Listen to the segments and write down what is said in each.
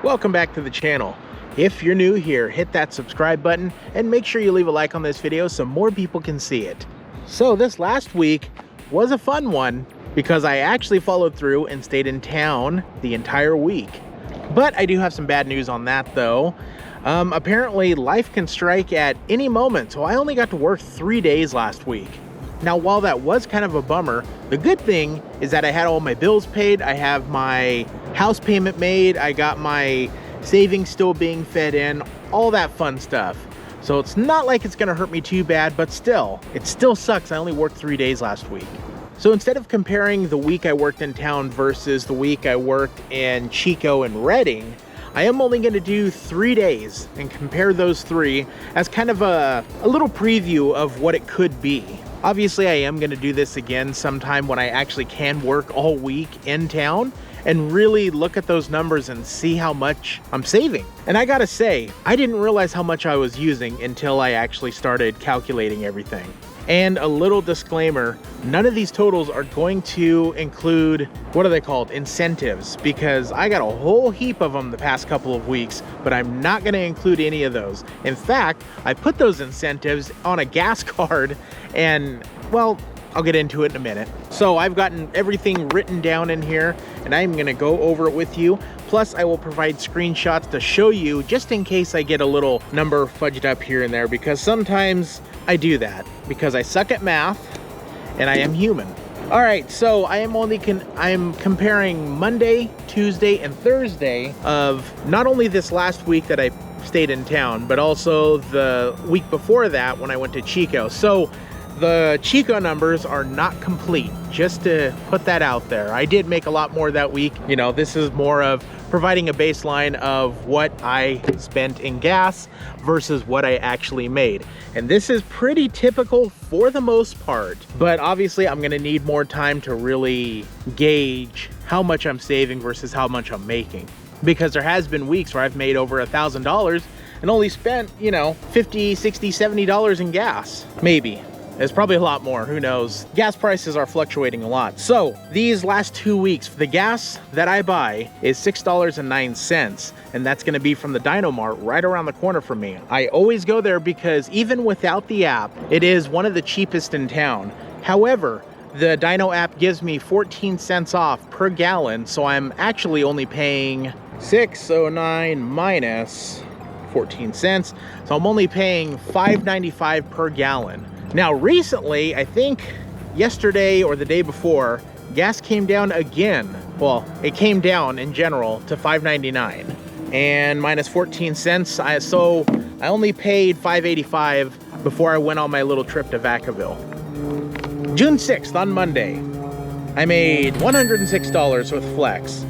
Welcome back to the channel. If you're new here, hit that subscribe button and make sure you leave a like on this video so more people can see it. So this last week was a fun one because I actually followed through and stayed in town the entire week. But I do have some bad news on that though. Apparently life can strike at any moment, so I only got to work 3 days last week. Now, while that was kind of a bummer, the good thing is that I had all my bills paid, I have my house payment made, I got my savings still being fed in, all that fun stuff. So it's not like it's gonna hurt me too bad, but still, it still sucks I only worked 3 days last week. So instead of comparing the week I worked in town versus the week I worked in Chico and Redding, I am only going to do 3 days and compare those three as kind of a little preview of what it could be. Obviously, I am going to do this again sometime when I actually can work all week in town and really look at those numbers and see how much I'm saving. And I gotta say, I didn't realize how much I was using until I actually started calculating everything. And a little disclaimer, none of these totals are going to include, what are they called, incentives, because I got a whole heap of them the past couple of weeks, but I'm not gonna include any of those. In fact, I put those incentives on a gas card and, well, I'll get into it in a minute. So I've gotten everything written down in here and I'm gonna go over it with you. Plus I will provide screenshots to show you just in case I get a little number fudged up here and there, because sometimes I do that because I suck at math and I am human. All right, so I'm comparing Monday, Tuesday, and Thursday of not only this last week that I stayed in town, but also the week before that when I went to Chico. So the Chico numbers are not complete, just to put that out there. I did make a lot more that week. You know, this is more of providing a baseline of what I spent in gas versus what I actually made. And this is pretty typical for the most part, but obviously I'm gonna need more time to really gauge how much I'm saving versus how much I'm making. Because there has been weeks where I've made over $1,000 and only spent, you know, $50, $60, $70 in gas, maybe. It's probably a lot more, who knows? Gas prices are fluctuating a lot. So these last 2 weeks, the gas that I buy is $6.09, and that's gonna be from the Dino Mart right around the corner from me. I always go there because even without the app, it is one of the cheapest in town. However, the Dino app gives me 14 cents off per gallon, so I'm actually only paying $6.09 minus 14 cents. So I'm only paying $5.95 per gallon. Now recently, I think yesterday or the day before, gas came down again. Well, it came down in general to $5.99 and minus 14 cents. So I only paid $5.85 before I went on my little trip to Vacaville. June 6th on Monday, I made $106 with Flex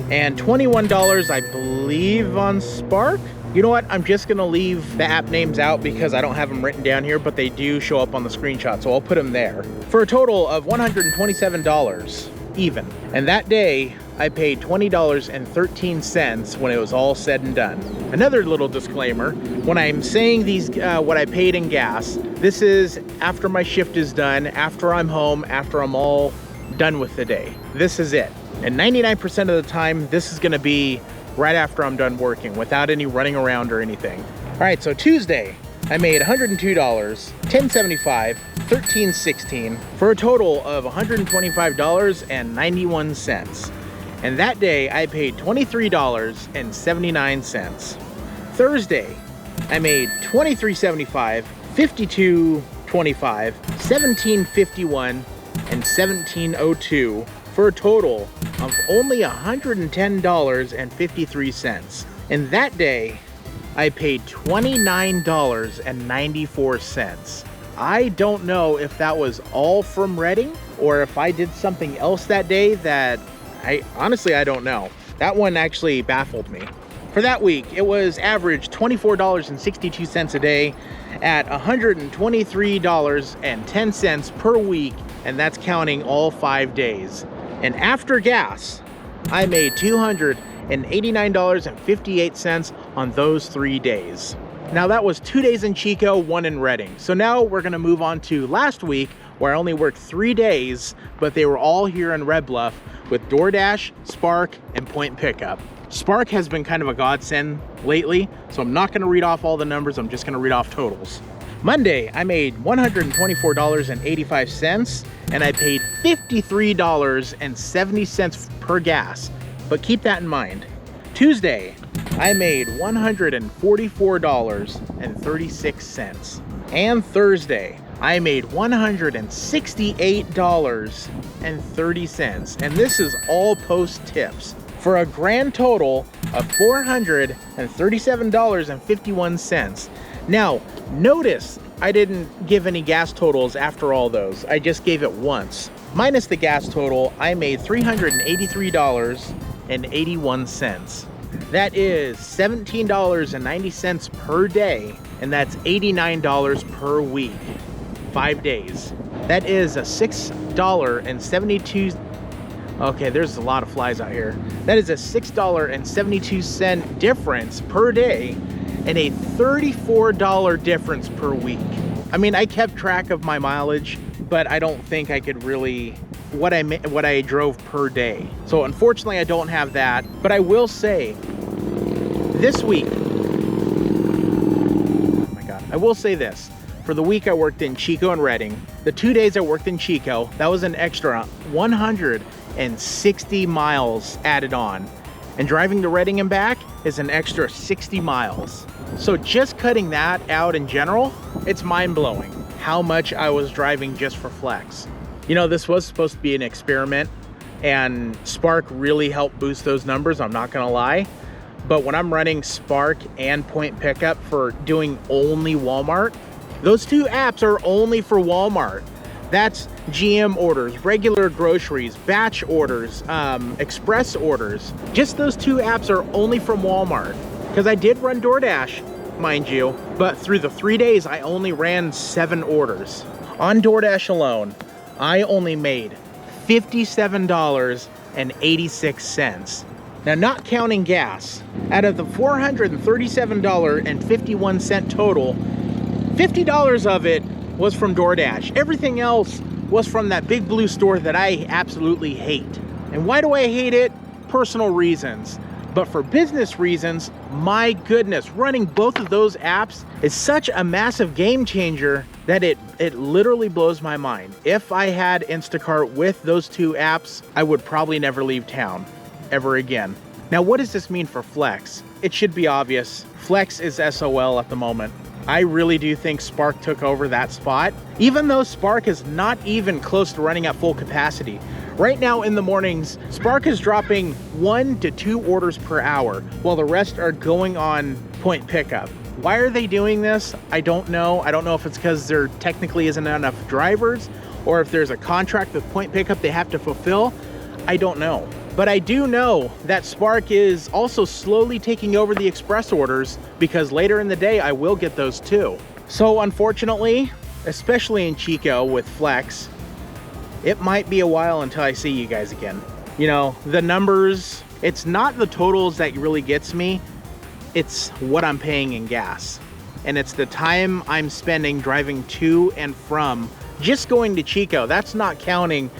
and $21, I believe, on Spark. You know what? I'm just gonna leave the app names out because I don't have them written down here, but they do show up on the screenshot, so I'll put them there. For a total of $127 even. And that day, I paid $20.13 when it was all said and done. Another little disclaimer, when I'm saying these, what I paid in gas, this is after my shift is done, after I'm home, after I'm all done with the day. This is it. And 99% of the time, this is gonna be right after I'm done working without any running around or anything. All right, so Tuesday, I made $102, $10.75, $13.16 for a total of $125.91. And that day I paid $23.79. Thursday, I made $23.75, $52.25, $17.51, and $17.02 for a total of only $110.53. And that day, I paid $29.94. I don't know if that was all from Redding or if I did something else that day that I don't know. That one actually baffled me. For that week, it was average $24.62 a day at $123.10 per week, and that's counting all 5 days. And after gas, I made $289.58 on those 3 days. Now that was 2 days in Chico, 1 in Redding. So now we're gonna move on to last week, where I only worked 3 days, but they were all here in Red Bluff with DoorDash, Spark, and Point Pickup. Spark has been kind of a godsend lately, so I'm not gonna read off all the numbers, I'm just gonna read off totals. Monday, I made $124.85, and I paid $53.70 per gas, but keep that in mind. Tuesday, I made $144.36, and Thursday, I made $168.30, and this is all post tips, for a grand total of $437.51. Now, notice I didn't give any gas totals after all those. I just gave it once. Minus the gas total, I made $383.81. That is $17.90 per day, and that's $89 per week, 5 days. That is a $6.72. Okay, there's a lot of flies out here. That is a $6.72 difference per day and a $34 difference per week. I mean, I kept track of my mileage, but I don't think I could really what I drove per day. So unfortunately, I don't have that, but I will say this week, oh my God, I will say this. For the week I worked in Chico and Redding, the 2 days I worked in Chico, that was an extra 160 miles added on. And driving to Redding and back is an extra 60 miles. So just cutting that out in general, it's mind-blowing how much I was driving just for flex. You know, this was supposed to be an experiment, and Spark really helped boost those numbers, I'm not gonna lie. But when I'm running Spark and Point Pickup for doing only Walmart, those two apps are only for Walmart. That's GM orders, regular groceries, batch orders, express orders. Just those two apps are only from Walmart. Because I did run DoorDash, mind you, but through the 3 days, I only ran 7 orders. On DoorDash alone, I only made $57.86. Now, not counting gas, out of the $437.51 total, $50 of it was from DoorDash. Everything else was from that Big Blue store that I absolutely hate. And why do I hate it? Personal reasons. But for business reasons, my goodness, running both of those apps is such a massive game changer that it literally blows my mind. If I had Instacart with those two apps, I would probably never leave town ever again. Now, what does this mean for Flex? It should be obvious. Flex is SOL at the moment. I really do think Spark took over that spot, even though Spark is not even close to running at full capacity. Right now in the mornings, Spark is dropping 1 to 2 orders per hour, while the rest are going on Point Pickup. Why are they doing this? I don't know. I don't know if it's because there technically isn't enough drivers, or if there's a contract with Point Pickup they have to fulfill. I don't know. But I do know that Spark is also slowly taking over the express orders, because later in the day I will get those too. So unfortunately, especially in Chico with Flex, it might be a while until I see you guys again. You know, the numbers, it's not the totals that really gets me, it's what I'm paying in gas. And it's the time I'm spending driving to and from, just going to Chico. That's not counting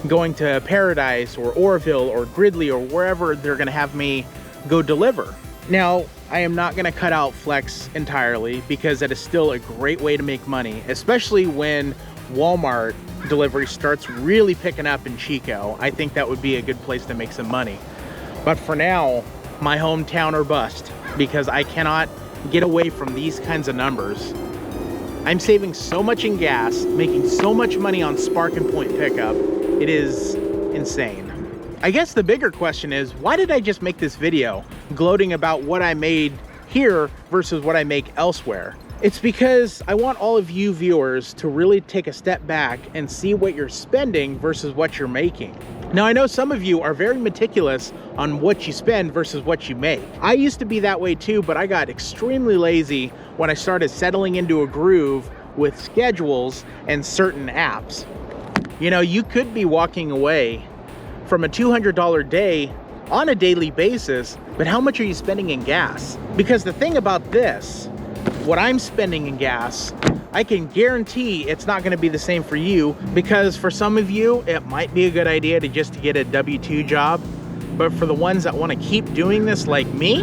going to Paradise or Oroville or Gridley or wherever they're gonna have me go deliver. Now, I am not gonna cut out Flex entirely, because that is still a great way to make money, especially when Walmart delivery starts really picking up in Chico. I think that would be a good place to make some money. But for now, my hometown or bust, because I cannot get away from these kinds of numbers. I'm saving so much in gas, making so much money on Spark and Point Pickup. It is insane. I guess the bigger question is, why did I just make this video gloating about what I made here versus what I make elsewhere? It's because I want all of you viewers to really take a step back and see what you're spending versus what you're making. Now, I know some of you are very meticulous on what you spend versus what you make. I used to be that way too, but I got extremely lazy when I started settling into a groove with schedules and certain apps. You know, you could be walking away from a $200 day on a daily basis, but how much are you spending in gas? Because the thing about this, what I'm spending in gas, I can guarantee it's not gonna be the same for you, because for some of you, it might be a good idea to just get a W-2 job but for the ones that want to keep doing this like me,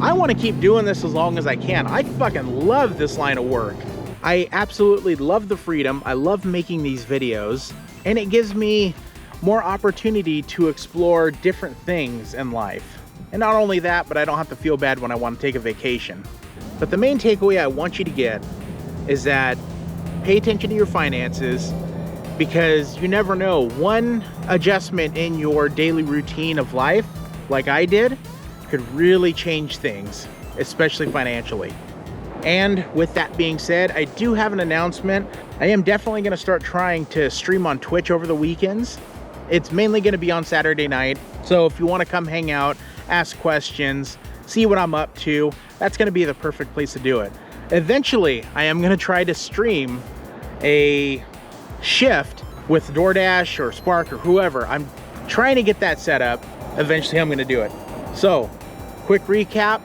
I want to keep doing this as long as I can. I fucking love this line of work. I absolutely love the freedom. I love making these videos, and it gives me more opportunity to explore different things in life. And not only that, but I don't have to feel bad when I want to take a vacation. But the main takeaway I want you to get is that pay attention to your finances, because you never know. One adjustment in your daily routine of life, like I did, could really change things, especially financially. And with that being said, I do have an announcement. I am definitely going to start trying to stream on Twitch over the weekends. It's mainly going to be on Saturday night. So if you want to come hang out, ask questions, see what I'm up to, that's going to be the perfect place to do it. Eventually, I am going to try to stream a shift with DoorDash or Spark or whoever. I'm trying to get that set up. Eventually, I'm going to do it. So, quick recap.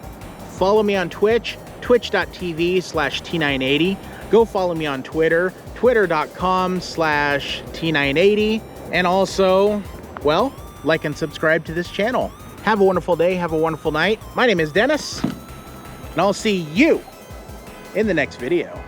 Follow me on Twitch, twitch.tv/T980. Go follow me on Twitter, twitter.com/T980. And also, well, like and subscribe to this channel. Have a wonderful day. Have a wonderful night. My name is Dennis, and I'll see you in the next video.